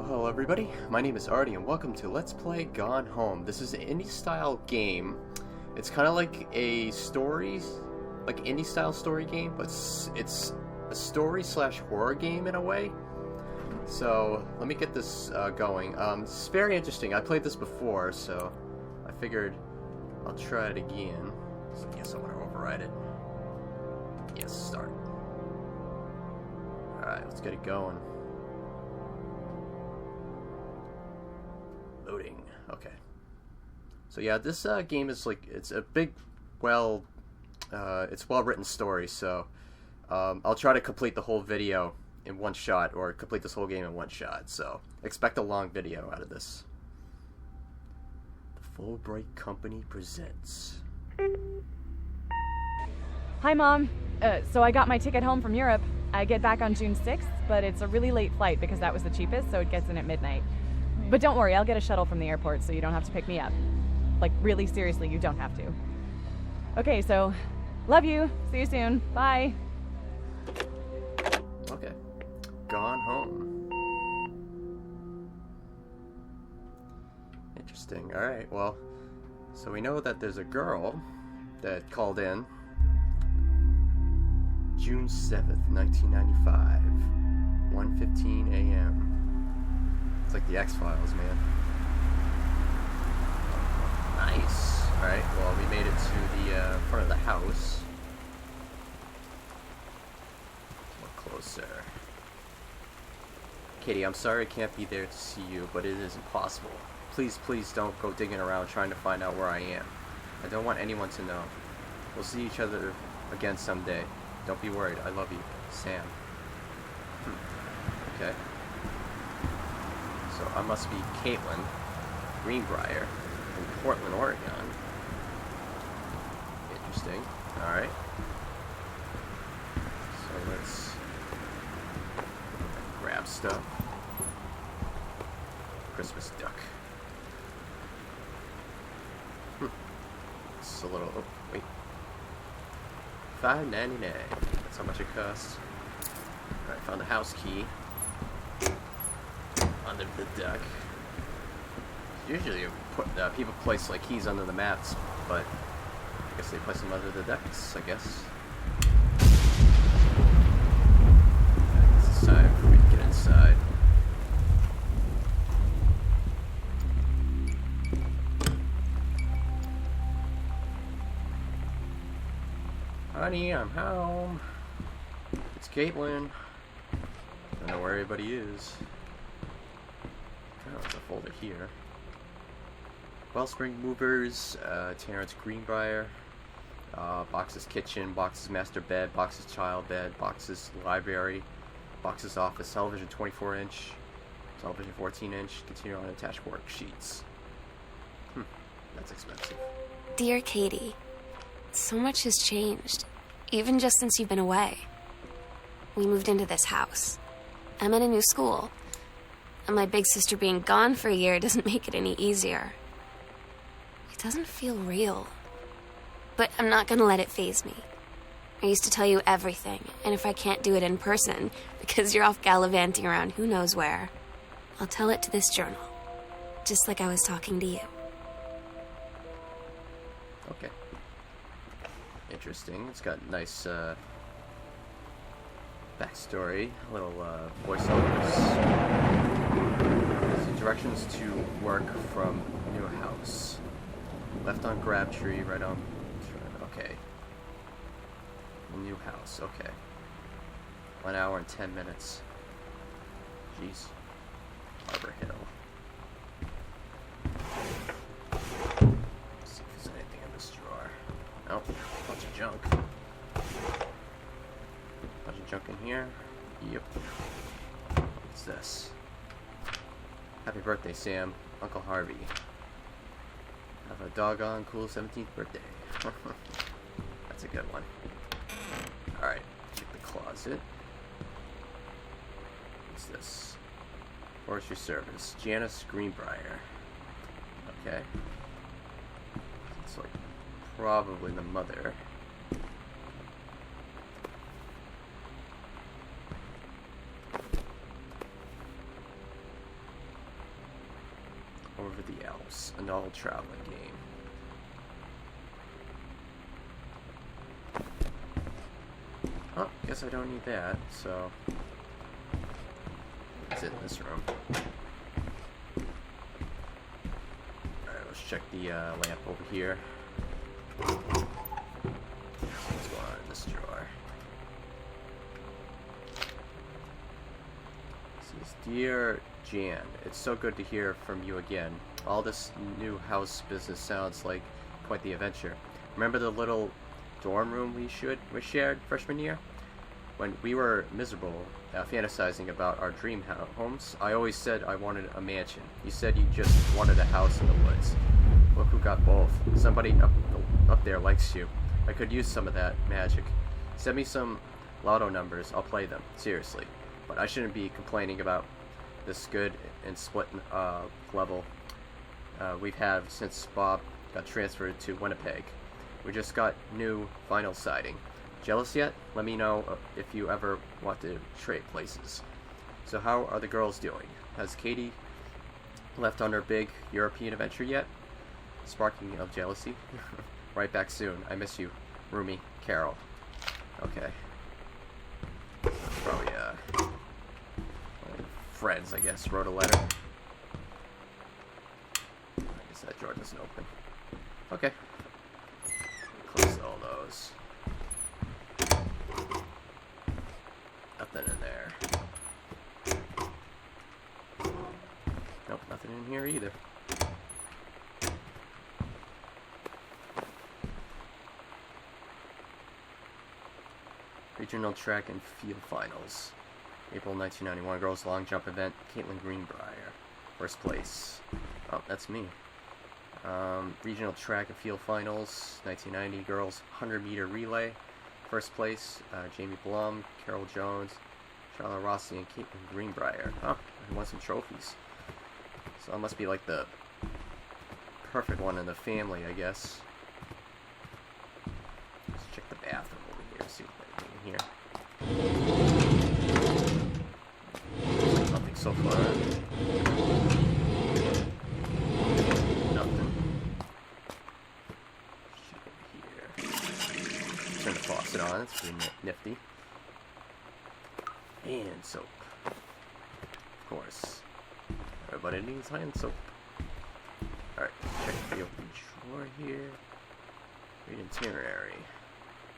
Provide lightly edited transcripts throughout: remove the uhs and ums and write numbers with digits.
Hello everybody, my name is Artie and welcome to Let's Play Gone Home. This is an indie-style game. It's kind of like a indie-style story game, but it's a story/horror game in a way. So, let me get this going. It's very interesting. I played this before, so I figured I'll try it again. So I guess I want to override it. Yes, start. Alright, let's get it going. Loading. Okay. So yeah, this game is like, it's a big, it's well-written story, so I'll try to complete the whole video in one shot, or complete this whole game in one shot, so expect a long video out of this. The Fulbright Company presents. Hi, Mom. So I got my ticket home from Europe. I get back on June 6th, but it's a really late flight because that was the cheapest, so it gets in at midnight. But don't worry, I'll get a shuttle from the airport so you don't have to pick me up. Like, really, seriously, you don't have to. Okay, so, love you. See you soon. Bye. Okay. Gone Home. Interesting. Alright, well, so we know that there's a girl that called in June 7th, 1995, 1:15 a.m. It's like the X-Files, man. Nice. Alright, well, we made it to the front of the house. More closer. Katie, I'm sorry I can't be there to see you, but it is impossible. Please, please don't go digging around trying to find out where I am. I don't want anyone to know. We'll see each other again someday. Don't be worried. I love you. Sam. Okay. So I must be Caitlin Greenbrier in Portland, Oregon. Interesting. Alright. So let's grab stuff. Christmas duck. It's a little... oh, wait. $5.99. That's how much it costs. Alright, found the house key. Under the deck. Usually people place like keys under the mats, but I guess they place them under the decks, I guess. I guess it's time for me to get inside. Honey, I'm home. It's Caitlin. I don't know where everybody is. Oh, there's a folder here. Wellspring Movers, Terrence Greenbrier, Box's Kitchen, Box's Master Bed, Box's Child Bed, Box's Library, Box's Office, Television 24-inch, Television 14-inch, continue on attached worksheets. That's expensive. Dear Katie, so much has changed, even just since you've been away. We moved into this house. I'm at a new school. And my big sister being gone for a year doesn't make it any easier. It doesn't feel real. But I'm not gonna let it faze me. I used to tell you everything, and if I can't do it in person, because you're off gallivanting around who knows where, I'll tell it to this journal. Just like I was talking to you. Okay. Interesting. It's got nice, backstory, little, voiceovers. Directions to work from new house. Left on Crabtree, right on... okay. New house, okay. 1 hour and 10 minutes. Jeez. Arbor Hill. Let's see if there's anything in this drawer. Nope. Bunch of junk. Bunch of junk in here. Yep. What's this? Happy birthday, Sam. Uncle Harvey. Have a doggone cool 17th birthday. That's a good one. Alright, check the closet. What's this? Forestry Service. Janice Greenbrier. Okay. It's like probably the mother. over the Alps, an all traveling game. Oh, guess I don't need that, so it's in this room. Alright, let's check the lamp over here. What's going on in this drawer? It says, Dear Jan, it's so good to hear from you again. All this new house business sounds like quite the adventure. Remember the little dorm room we shared freshman year? When we were miserable, fantasizing about our dream homes, I always said I wanted a mansion. You said you just wanted a house in the woods. Look who got both. Somebody up there likes you. I could use some of that magic. Send me some lotto numbers, I'll play them, seriously. But I shouldn't be complaining about this good and split level we've had since Bob got transferred to Winnipeg. We just got new vinyl siding. Jealous yet? Let me know if you ever want to trade places. So how are the girls doing? Has Katie left on her big European adventure yet? Sparking of jealousy? Right back soon. I miss you. Rumi, Carol. Okay. Probably, friends, I guess, wrote a letter. I guess that drawer doesn't open. Okay. Close all those. Nothing in there. Nope, nothing in here either. Regional track and field finals. April 1991, girls long jump event, Caitlin Greenbrier. First place. Oh, that's me. Regional track and field finals, 1990, girls 100-meter relay. First place, Jamie Blum, Carol Jones, Charlotte Rossi, and Caitlin Greenbrier. Oh, I won some trophies. So I must be like the perfect one in the family, I guess. Let's check the bathroom over here, see what's in here. Nothing so far. Nothing. Check over here. Turn the faucet on, it's pretty nifty. And soap. Of course. Everybody needs hand soap. Alright, check the open drawer here. Read itinerary.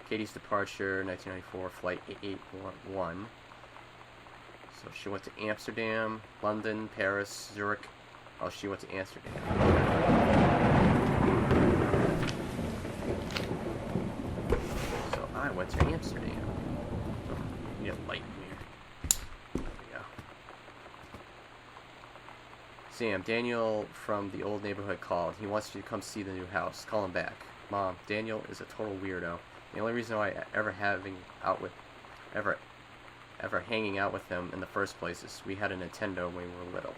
Katie's departure, 1994, flight 8811. So she went to Amsterdam, London, Paris, Zurich. Oh, she went to Amsterdam. So I went to Amsterdam. We need a light in here. There we go. Sam, Daniel from the old neighborhood called. He wants you to come see the new house. Call him back. Mom, Daniel is a total weirdo. The only reason why ever hanging out with him in the first place is we had a Nintendo when we were little.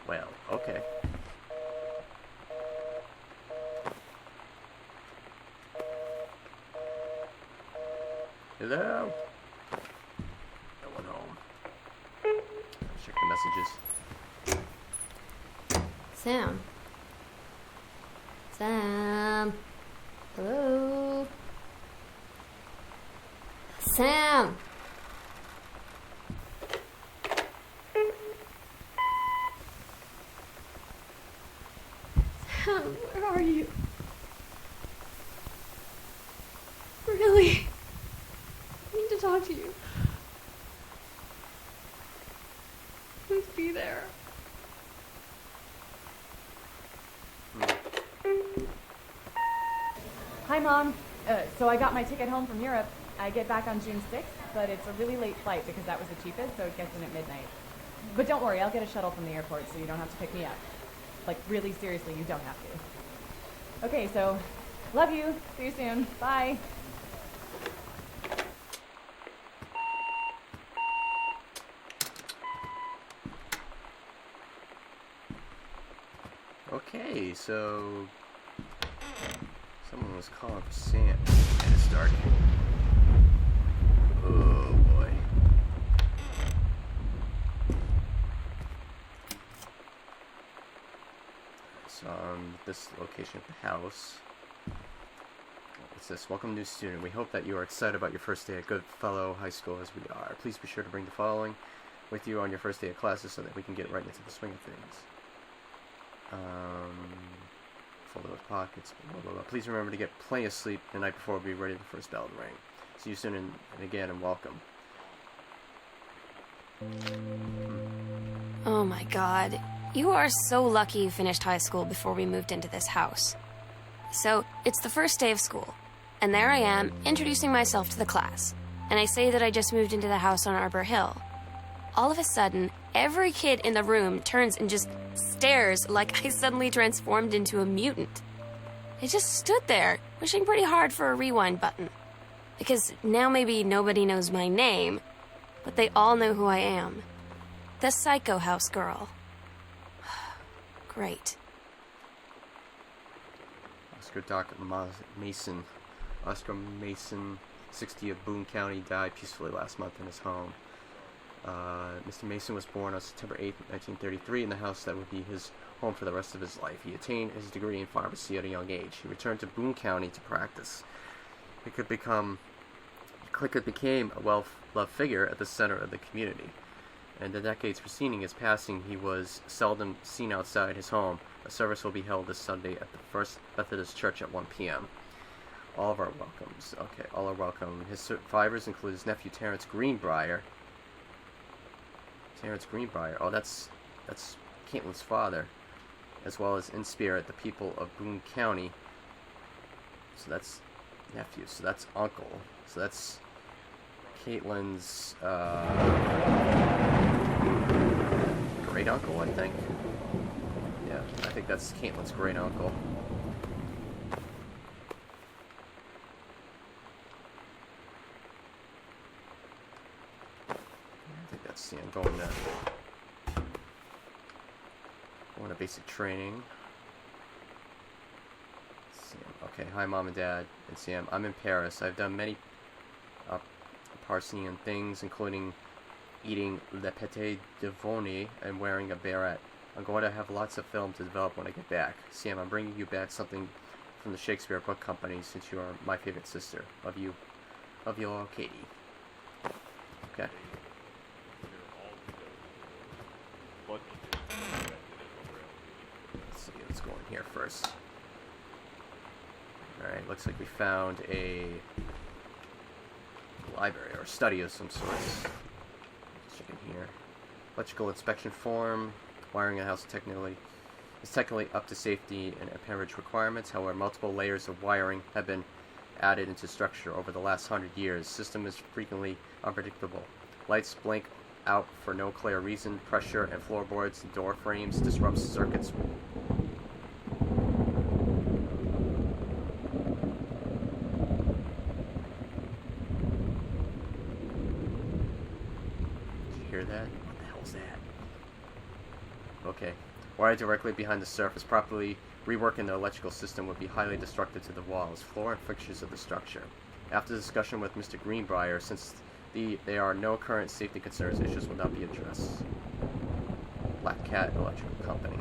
Well, okay. Hello? No one home. Check the messages. Sam. Sam. Hello. Sam. Sam, where are you? Really? I need to talk to you. Please be there. Hi, Mom. So I got my ticket home from Europe. I get back on June 6th, but it's a really late flight because that was the cheapest, so it gets in at midnight. But don't worry, I'll get a shuttle from the airport so you don't have to pick me up. Like, really seriously, you don't have to. Okay, so, love you. See you soon. Bye. Okay, so someone was calling for Sam, and it's dark. Oh boy. this location of the house. What's this? Welcome new student. We hope that you are excited about your first day at Goodfellow High School as we are. Please be sure to bring the following with you on your first day of classes so that we can get right into the swing of things. Folder with pockets, blah, blah, blah. Please remember to get plenty of sleep the night before we be ready for the first bell to ring. See you soon and again and welcome. Oh my god. You are so lucky you finished high school before we moved into this house. So, it's the first day of school, and there I am, introducing myself to the class. And I say that I just moved into the house on Arbor Hill. All of a sudden, every kid in the room turns and just stares like I suddenly transformed into a mutant. I just stood there, wishing pretty hard for a rewind button. Because now maybe nobody knows my name, but they all know who I am. The Psycho House girl. Great. Mason. Oscar Mason, 60 of Boone County, died peacefully last month in his home. Mr. Mason was born on September 8, 1933 in the house that would be his home for the rest of his life. He attained his degree in pharmacy at a young age. He returned to Boone County to practice. Clickett became a well-loved figure at the center of the community. In the decades preceding his passing, he was seldom seen outside his home. A service will be held this Sunday at the First Methodist Church at 1 p.m. All of our welcomes. Okay, all are welcome. His survivors include his nephew Terrence Greenbrier. Oh, that's Caitlin's father, as well as in spirit the people of Boone County. So that's nephew. So that's uncle. So that's Caitlin's great uncle, I think. Yeah, I think that's Caitlin's great uncle. See, I'm going to basic training. Okay, hi Mom and Dad and Sam. I'm in Paris. I've done many Parisian things, including eating le pâté de Vonnie and wearing a beret. I'm going to have lots of film to develop when I get back. Sam, I'm bringing you back something from the Shakespeare Book Company since you are my favorite sister. Love you all, Katie. Okay. Let's see what's going here first. Alright, looks like we found a library or study of some sort. Let's check in here. Electrical inspection form. Wiring a house is technically up to safety and appanage requirements. However, multiple layers of wiring have been added into structure over the last 100 years. System is frequently unpredictable. Lights blink out for no clear reason. Pressure and floorboards and door frames disrupts circuits. Did you hear that? What the hell's that? Okay. Wired directly behind the surface, properly reworking the electrical system would be highly destructive to the walls, floor, and fixtures of the structure. After discussion with Mr. Greenbrier, since there are no current safety concerns, issues will not be addressed. Black Cat Electrical Company.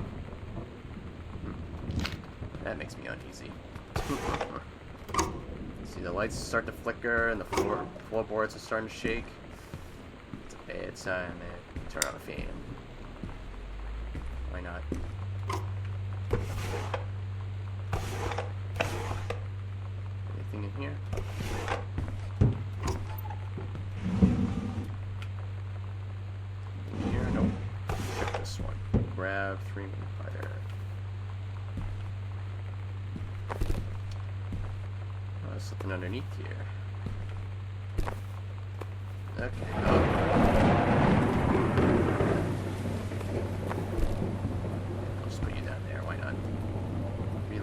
That makes me uneasy. See, the lights start to flicker and the floorboards are starting to shake. It's a bad sign, man. Turn on the fan. Why not? Anything in here? In here? Nope. Check this one. Grab 3 fighter. Oh, there's something underneath here. Okay. Oh.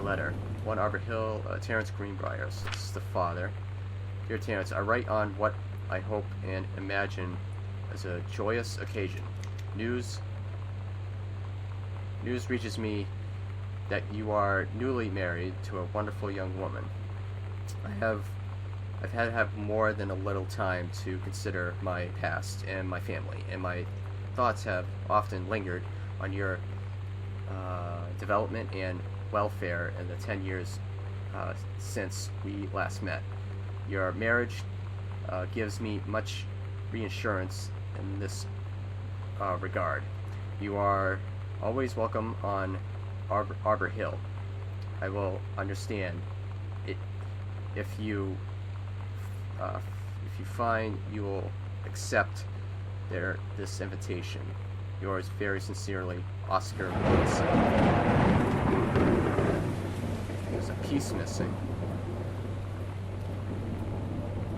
Letter. 1 Arbor Hill, Terrence Greenbrier. So this is the father. Dear Terrence, I write on what I hope and imagine as a joyous occasion. News reaches me that you are newly married to a wonderful young woman. I've had to have more than a little time to consider my past and my family, and my thoughts have often lingered on your development and welfare in the 10 years since we last met. Your marriage gives me much reassurance in this regard. You are always welcome on Arbor Hill. I will understand it if you find you will accept this invitation. Yours very sincerely, Oscar Wilson. There's a piece missing.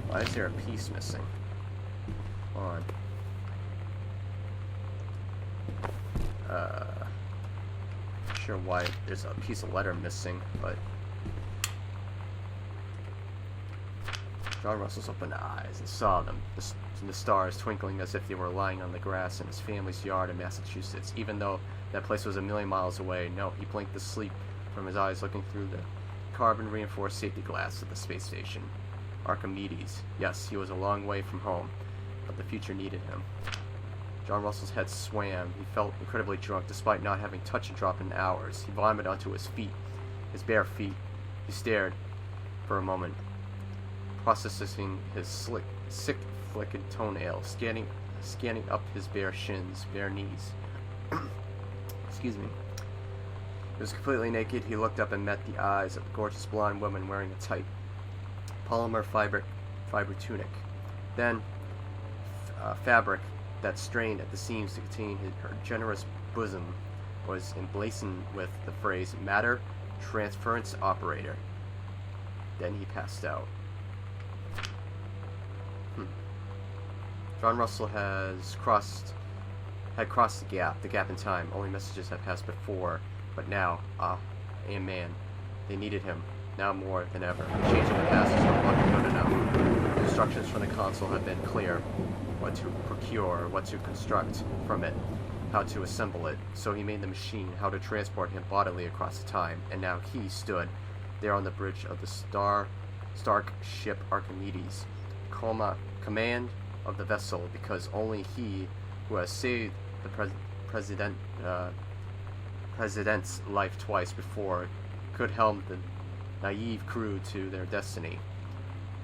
Why is there a piece missing? Hold on. Not sure why there's a piece of letter missing, but John Russell's opened eyes and saw them, the stars twinkling as if they were lying on the grass in his family's yard in Massachusetts, even though that place was a million miles away. No, he blinked the sleep from his eyes, looking through the carbon-reinforced safety glass of the space station. Archimedes. Yes, he was a long way from home, but the future needed him. John Russell's head swam. He felt incredibly drunk, despite not having touched a drop in hours. He vomited onto his feet, his bare feet. He stared for a moment, processing his sick, flickered toenails, scanning up his bare shins, bare knees. Excuse me. He was completely naked. He looked up and met the eyes of a gorgeous blonde woman wearing a tight polymer fiber tunic. Then, fabric that strained at the seams to contain her generous bosom was emblazoned with the phrase, "Matter Transference Operator." Then he passed out. John Russell had crossed the gap in time. Only messages had passed before, but now, amen. They needed him, now more than ever. Changing the past was no longer good enough. The instructions from the console had been clear: what to procure, what to construct from it, how to assemble it. So he made the machine, how to transport him bodily across the time, and now he stood there on the bridge of the Stark ship Archimedes. Command of the vessel, because only he who has saved the president's life twice before could helm the naive crew to their destiny,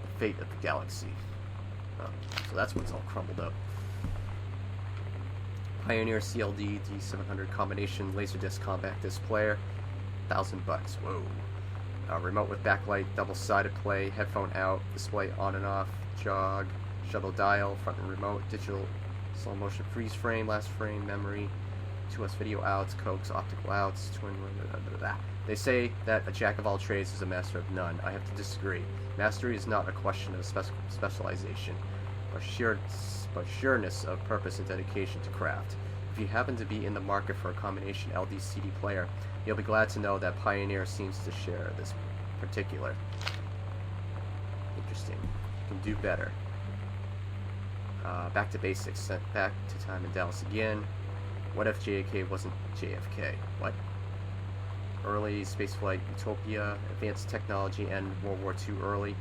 the fate of the galaxy. So that's what's all crumbled up. Pioneer CLD D700 combination laserdisc compact disc player, $1,000. Whoa. Remote with backlight, double-sided play, headphone out, display on and off, jog, shuttle dial, front and remote, digital slow motion freeze frame, last frame, memory, 2S video outs, coax, optical outs, twin. They say that a jack of all trades is a master of none. I have to disagree. Mastery is not a question of specialization, but sureness of purpose and dedication to craft. If you happen to be in the market for a combination LD-CD player, you'll be glad to know that Pioneer seems to share this particular. Interesting. You can do better. Back to basics. Sent back to time in Dallas again. What if JFK wasn't JFK? What? Early spaceflight utopia, advanced technology, and World War II early.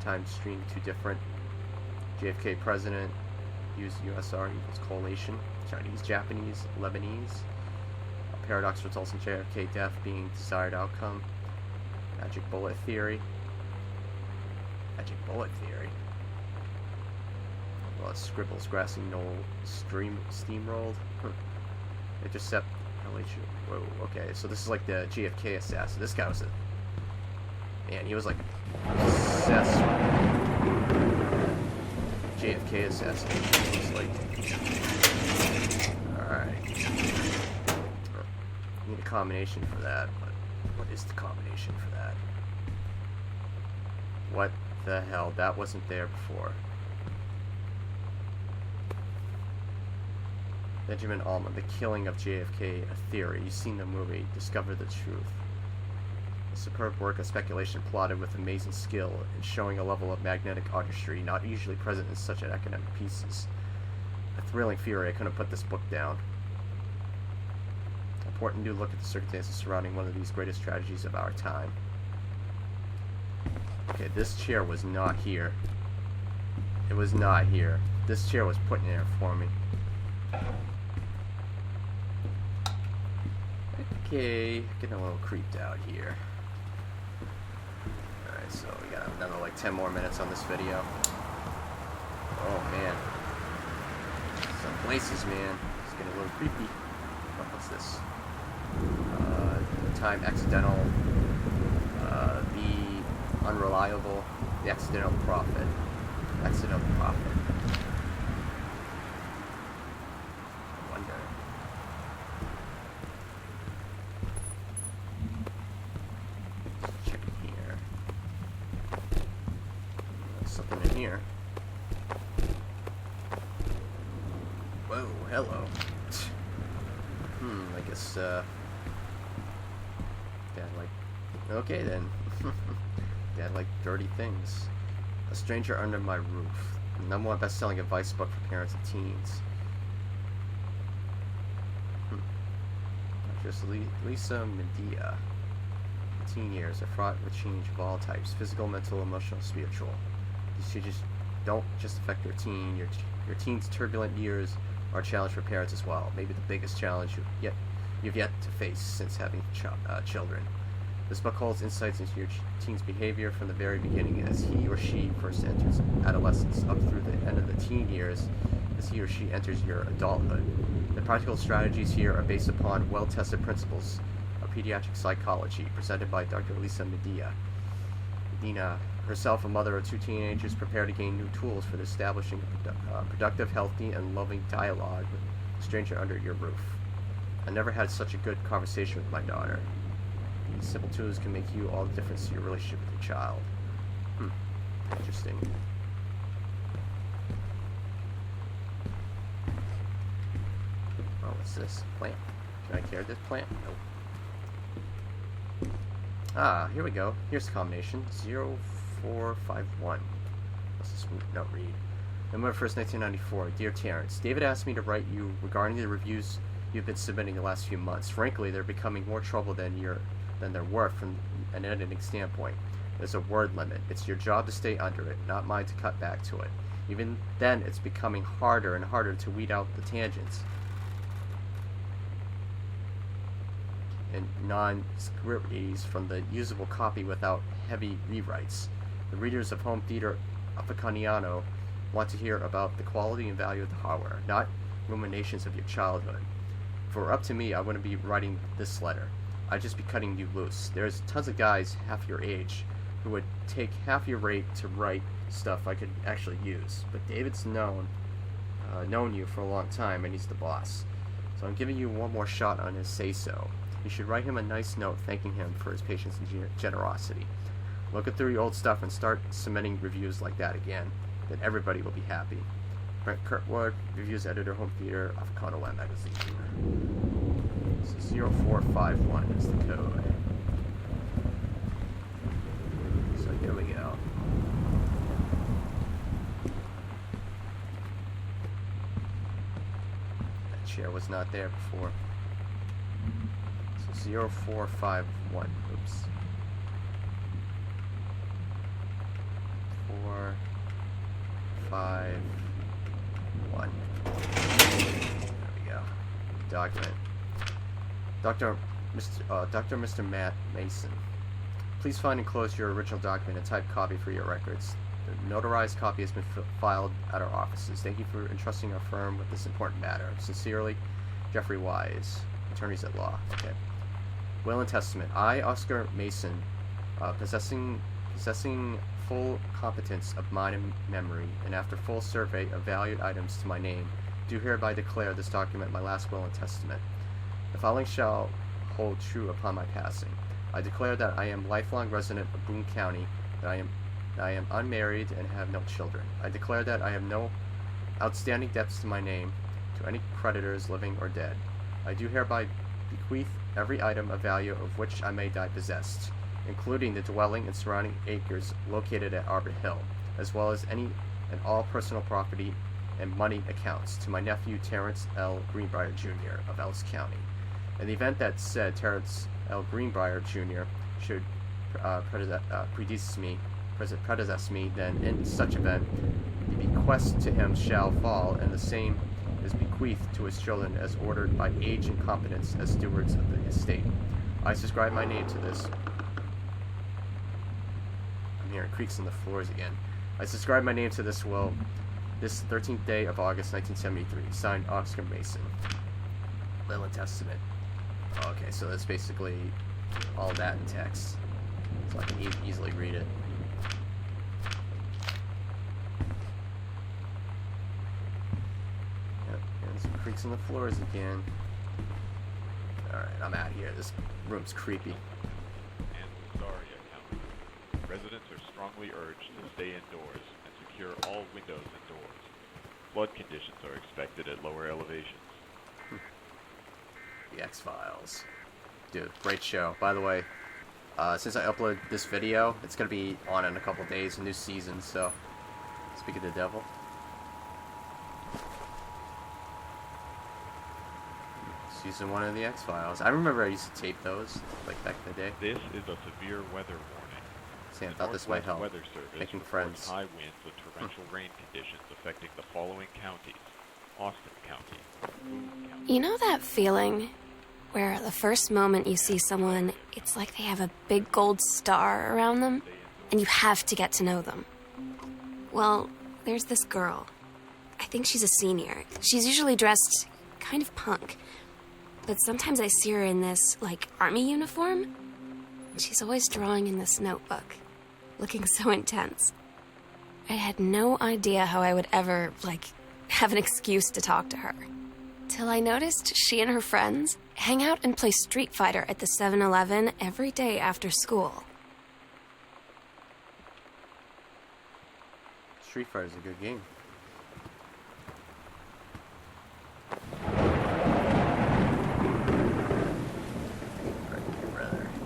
Time stream too different. JFK president. Use USR equals collation. Chinese, Japanese, Lebanese. Paradox results in JFK death being desired outcome. Magic bullet theory. Magic bullet theory. Well, it's Scribbles, grassy knoll, steamrolled. Intercept LHU. Whoa, okay, so this is like the JFK assassin. This guy was man, he was like obsessed with JFK assassination. He was like, alright. Need a combination for that, but what is the combination for that? What the hell? That wasn't there before. Benjamin Allman, The Killing of JFK, a Theory. You've seen the movie, discover the truth. A superb work of speculation plotted with amazing skill and showing a level of magnetic artistry not usually present in such academic pieces. A thrilling fury, I couldn't put this book down. Important new look at the circumstances surrounding one of these greatest tragedies of our time. Okay, this chair was not here. It was not here. This chair was put in there for me. Okay, getting a little creeped out here. Alright, so we got another like 10 more minutes on this video. Oh man. Some places, man. It's getting a little creepy. Oh, what's this? The time accidental, the unreliable, the accidental prophet. Accidental prophet. I wonder. Let's check in here. There's something in here. Whoa, hello. I guess, Dad, like... Okay, then. Dad, like dirty things. A Stranger Under My Roof. The #1 best-selling advice book for parents and teens. Just Lisa Medea. Teen years are fraught with change of all types. Physical, mental, emotional, spiritual. These changes don't just affect your teen. Your teen's turbulent years are a challenge for parents as well. Maybe the biggest challenge you've yet to face since having children. This book holds insights into your teen's behavior from the very beginning as he or she first enters adolescence up through the end of the teen years as he or she enters your adulthood. The practical strategies here are based upon well-tested principles of pediatric psychology presented by Dr. Lisa Medea. Medina, herself a mother of 2 teenagers, prepare to gain new tools for establishing a productive, healthy, and loving dialogue with a stranger under your roof. I never had such a good conversation with my daughter. These simple tools can make you all the difference to your relationship with your child. Interesting. Oh, what's this? Plant. Can I carry this plant? Nope. Ah, here we go. Here's the combination. 0451. What's this note read? November 1st, 1994. Dear Terrence, David asked me to write you regarding the reviews you've been submitting the last few months. Frankly, they're becoming more trouble than they're worth from an editing standpoint. There's a word limit. It's your job to stay under it, not mine to cut back to it. Even then, it's becoming harder and harder to weed out the tangents and non-scripties from the usable copy without heavy rewrites. The readers of Home Theater Africaniano want to hear about the quality and value of the hardware, not ruminations of your childhood. If it were up to me, I wouldn't be writing this letter. I'd just be cutting you loose. There's tons of guys half your age who would take half your rate to write stuff I could actually use. But David's known you for a long time, and he's the boss. So I'm giving you one more shot on his say-so. You should write him a nice note thanking him for his patience and generosity. Look through your old stuff and start submitting reviews like that again. Then everybody will be happy. Brent Kurtwood, Reviews Editor, Home Theater, Africano Web Magazine. So 0451 is the code. So here we go. That chair was not there before. So 0451. Oops. 451. There we go. Document. Dr. Mr. Matt Mason. Please find and close your original document and typed copy for your records. The notarized copy has been filed at our offices. Thank you for entrusting our firm with this important matter. Sincerely, Jeffrey Wise, Attorneys at Law. Okay. Will and Testament. I, Oscar Mason, possessing full competence of mind and memory, and after full survey of valued items to my name, do hereby declare this document my last will and testament. The following shall hold true upon my passing. I declare that I am lifelong resident of Boone County, that I am unmarried and have no children. I declare that I have no outstanding debts to my name to any creditors living or dead. I do hereby bequeath every item of value of which I may die possessed, including the dwelling and surrounding acres located at Arbor Hill, as well as any and all personal property and money accounts to my nephew Terrence L. Greenbrier Jr. of Ellis County. In the event that said Terrence L. Greenbrier Jr. should predecess me, then in such event the bequest to him shall fall in the same is bequeathed to his children as ordered by age and competence as stewards of the estate. I subscribe my name to this. I'm hearing creaks in the floors again. I subscribe my name to this will this 13th day of August 1973. Signed, Oscar Mason. Will and Testament. Okay, so that's basically all that in text. So I can easily read it. Yep, and some creaks in the floors again. Alright, I'm out of here. This room's creepy. And Zaria County. Residents are strongly urged to stay indoors and secure all windows and doors. Flood conditions are expected at lower elevations. The X-Files. Dude, great show. By the way, since I uploaded this video, it's going to be on in a couple days, a new season, so... Speak of the devil. Season 1 of the X-Files. I remember I used to tape those, like, back in the day. This is a severe weather warning. See, I The thought this might help. Northwest Weather Service Making reports friends. high winds with torrential rain conditions affecting the following counties: Austin County, Boone County. You know that feeling where the first moment you see someone, it's like they have a big gold star around them, and you have to get to know them? Well, there's this girl. I think she's a senior. She's usually dressed kind of punk, but sometimes I see her in this, like, army uniform, and she's always drawing in this notebook, looking so intense. I had no idea how I would ever, like, have an excuse to talk to her. Till I noticed she and her friends hang out and play Street Fighter at the 7-Eleven every day after school. Street Fighter's a good game.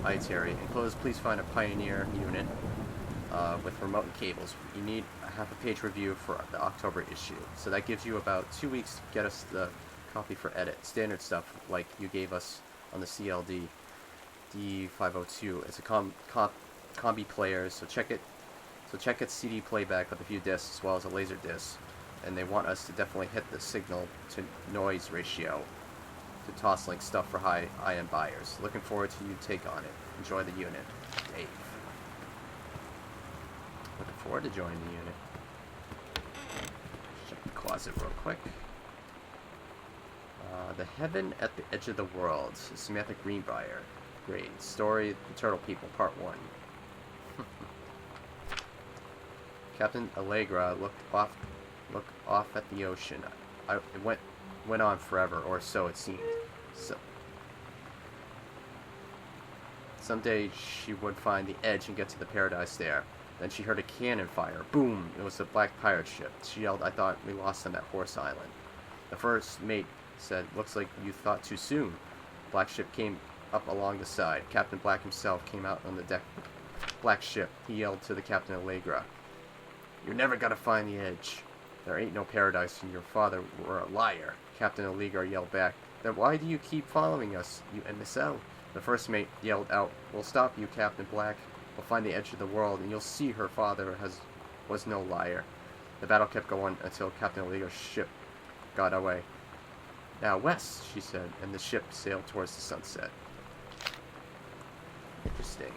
Hi Terry. Enclosed, please find a Pioneer unit with remote and cables. You need a half-page review for the October issue. So that gives you about 2 weeks to get us the copy for edit. Standard stuff like you gave us on the CLD D502. It's a combi player, so check its CD playback with a few discs as well as a laser disc. And they want us to definitely hit the signal to noise ratio to toss-link stuff for high-end buyers. Looking forward to your take on it. Enjoy the unit. Dave. Looking forward to joining the unit. Check the closet real quick. The Heaven at the Edge of the World. Samantha Greenbrier. Great. Story, The Turtle People, Part 1. Captain Allegra looked off at the ocean. It went on forever, or so it seemed. Someday she would find the edge and get to the paradise there. Then she heard a cannon fire. Boom! It was the black pirate ship. She yelled, "I thought we lost them at Horse Island." The first mate said, "Looks like you thought too soon." Black ship came up along the side. Captain Black himself came out on the deck. Black ship. He yelled to the Captain Allegra, "You're never gonna find the edge. There ain't no paradise, and your father were a liar." Captain Allegra yelled back, "Then why do you keep following us, you imbecile?" The first mate yelled out, "We'll stop you, Captain Black. We'll find the edge of the world, and you'll see her father was no liar." The battle kept going until Captain Allegra's ship got away. "Now west," she said, and the ship sailed towards the sunset. Interesting.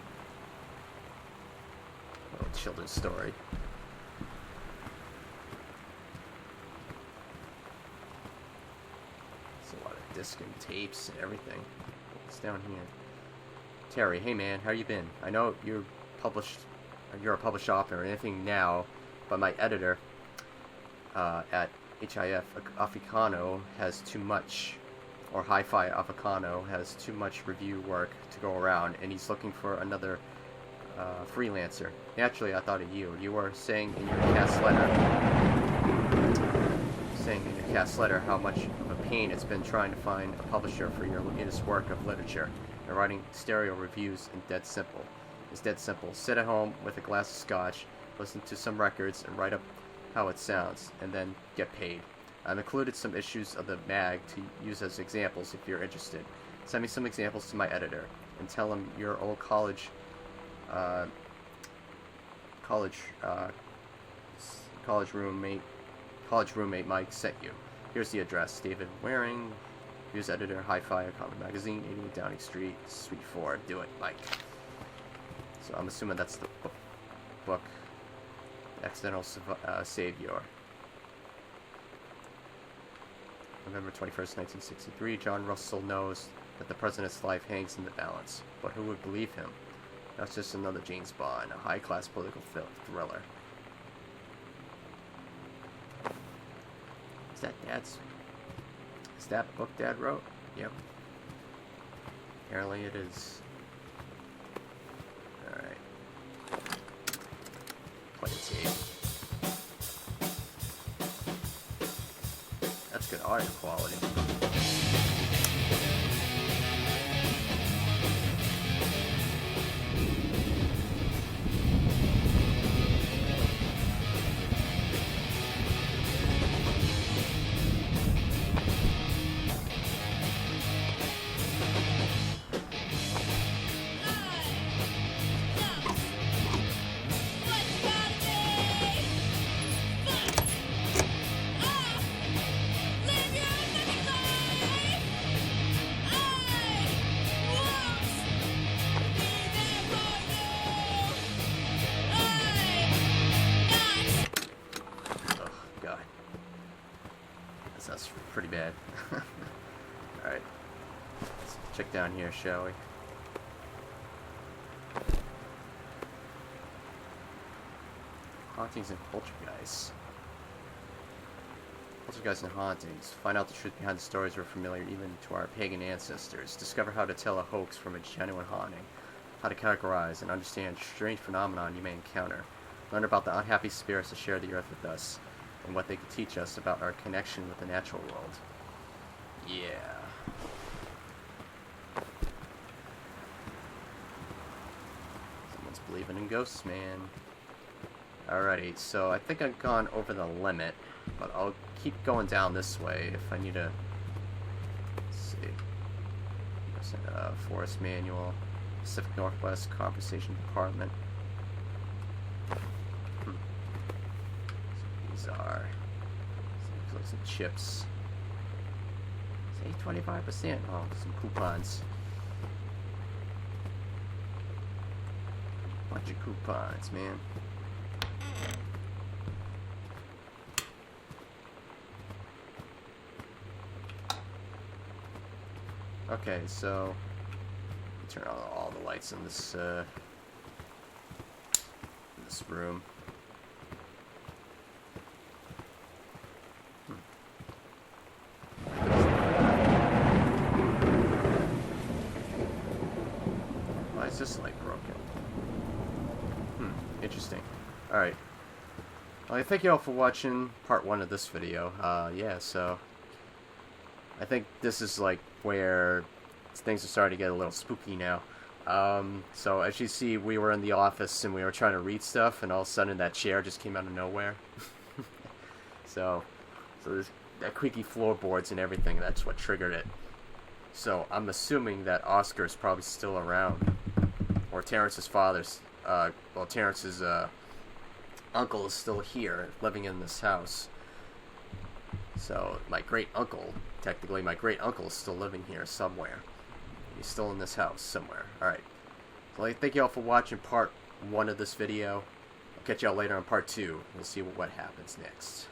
Little children's story. A lot of disc and tapes and everything. What's down here? Terry, hey man, how you been? I know you're a published author or anything now, but my editor at HIF Africano has too much, or Hi-Fi Africano has too much review work to go around, and he's looking for another freelancer. Naturally, I thought of you. You were saying in your cast letter how much of a pain it's been trying to find a publisher for your latest work of literature. And writing stereo reviews is dead simple. Sit at home with a glass of scotch, listen to some records, and write up how it sounds, and then get paid. I've included some issues of the mag to use as examples if you're interested. Send me some examples to my editor, and tell him your old college roommate Mike sent you. Here's the address. David Waring, news editor, Hi-Fi, Comic Magazine, 88 Downing Street, Suite 4. Do it, Mike. So I'm assuming that's the book. Accidental Savior. November 21st, 1963. John Russell knows that the president's life hangs in the balance. But who would believe him? That's just another James Bond, a high-class political thriller. Is that book Dad wrote? Yep. Apparently it is. Alright. Play tape. That's good audio quality. That's pretty bad. Alright. Let's check down here, shall we? Hauntings and poltergeists. Poltergeists and hauntings. Find out the truth behind the stories we're familiar even to our pagan ancestors. Discover how to tell a hoax from a genuine haunting. How to categorize and understand strange phenomenon you may encounter. Learn about the unhappy spirits that share the earth with us, and what they can teach us about our connection with the natural world. Yeah. Someone's believing in ghosts, man. Alrighty, so I think I've gone over the limit, but I'll keep going down this way if I need to. Let's see. Forest Manual, Pacific Northwest Conversation Department. These are some chips. Say 25%. Oh, some coupons. Bunch of coupons, man. Okay, so turn on all the lights in this room. Why is this light broken? Interesting. Alright. Well, thank you all for watching part 1 of this video. Yeah, so I think this is like where things are starting to get a little spooky now. So as you see, we were in the office and we were trying to read stuff, and all of a sudden that chair just came out of nowhere. so there's that creaky floorboards and everything. That's what triggered it. So I'm assuming that Oscar's probably still around, or Terrence's father's. Well, Terrence's uncle is still here, living in this house. So my great uncle, technically my great uncle, is still living here somewhere. He's still in this house somewhere. Alright. So thank you all for watching part 1 of this video. I'll catch y'all later on part 2. We'll see what happens next.